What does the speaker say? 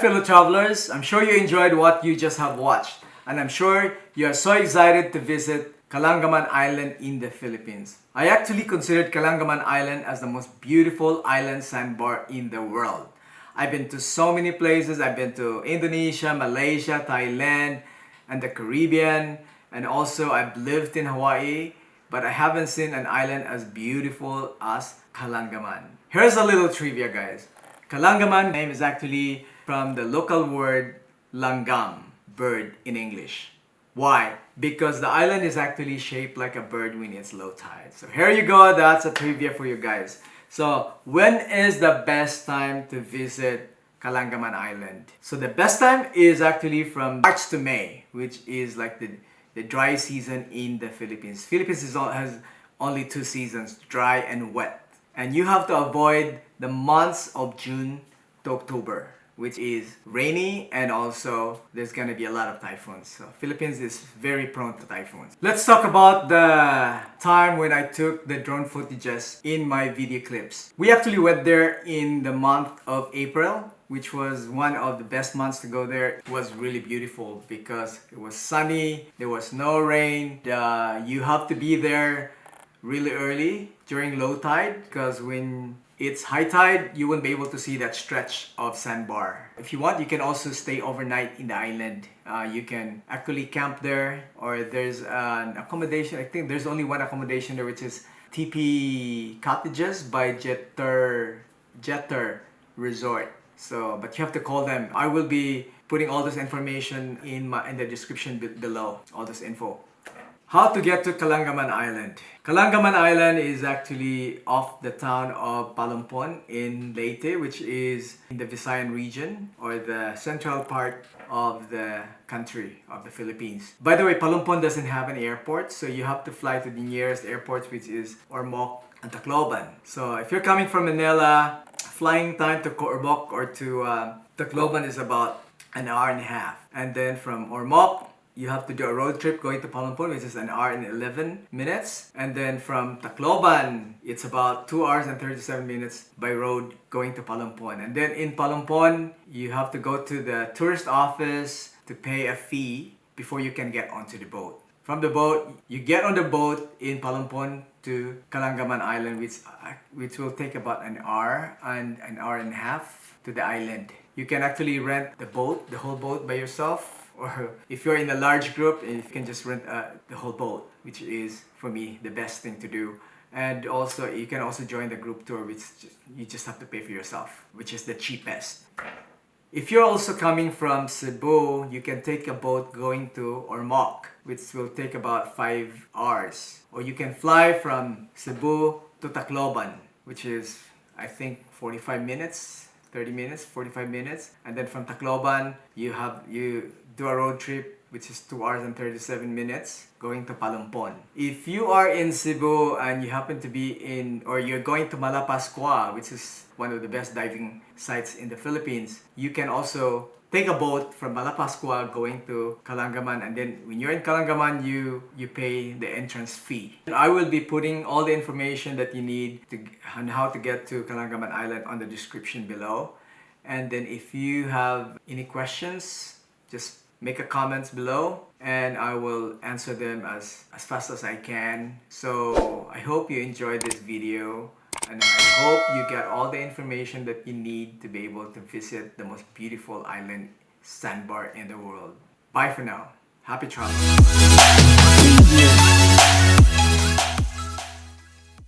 fellow travelers, I'm sure you enjoyed what you just have watched, and I'm sure you are so excited to visit Kalanggaman Island in the Philippines. I actually considered Kalanggaman Island as the most beautiful island sandbar in the world. I've been to so many places. I've been to Indonesia, Malaysia, Thailand, and the Caribbean, and also I've lived in Hawaii, but I haven't seen an island as beautiful as Kalanggaman. Here's a little trivia, guys. Kalanggaman name is actually from the local word langgam, bird in English. Why? Because the island is actually shaped like a bird when it's low tide. So here you go, that's a trivia for you guys. So when is the best time to visit Kalanggaman Island? So the best time is actually from March to May, which is like the dry season in the Philippines. Philippines has only two seasons, dry and wet. And you have to avoid the months of June to October, which is rainy, and also there's gonna be a lot of typhoons. So Philippines is very prone to typhoons. Let's talk about the time when I took the drone footages in my video clips. We actually went there in the month of April, which was one of the best months to go there. It was really beautiful because it was sunny, there was no rain. You have to be there really early during low tide, because when it's high tide, you won't be able to see that stretch of sandbar. If you want, you can also stay overnight in the island. You can actually camp there, or there's an accommodation. I think there's only one accommodation there, which is Tipi Cottages by Jeter Resort. So, but you have to call them. I will be putting all this information in the description below, all this info. How to get to Kalanggaman Island. Kalanggaman Island is actually off the town of Palumpon in Leyte, which is in the Visayan region, or the central part of the country of the Philippines. By the way, Palumpon doesn't have an airport, so you have to fly to the nearest airport, which is Ormoc and Tacloban. So if you're coming from Manila, flying time to Ormoc or to Tacloban is about an hour and a half. And then from Ormoc, you have to do a road trip going to Palumpon, which is an hour and 11 minutes. And then from Tacloban, it's about 2 hours and 37 minutes by road going to Palumpon. And then in Palumpon, you have to go to the tourist office to pay a fee before you can get onto the boat. From the boat, you get on the boat in Palumpon to Kalanggaman Island, which will take about an hour and an hour and a half to the island. You can actually rent the boat, the whole boat by yourself. Or if you're in a large group, you can just rent the whole boat, which is, for me, the best thing to do. And also, you can also join the group tour, which you just have to pay for yourself, which is the cheapest. If you're also coming from Cebu, you can take a boat going to Ormoc, which will take about 5 hours. Or you can fly from Cebu to Tacloban, which is, I think, 45 minutes, 30 minutes, 45 minutes. And then from Tacloban, you do a road trip, which is 2 hours and 37 minutes going to Palumpon. If you are in Cebu and you happen to be or you're going to Malapascua, which is one of the best diving sites in the Philippines, you can also take a boat from Malapascua going to Kalanggaman, and then when you're in Kalanggaman, you pay the entrance fee. And I will be putting all the information that you need on how to get to Kalanggaman Island on the description below. And then if you have any questions, just make a comments below and I will answer them as fast as I can. So I hope you enjoyed this video, and I hope you get all the information that you need to be able to visit the most beautiful island sandbar in the world. Bye for now. Happy travel.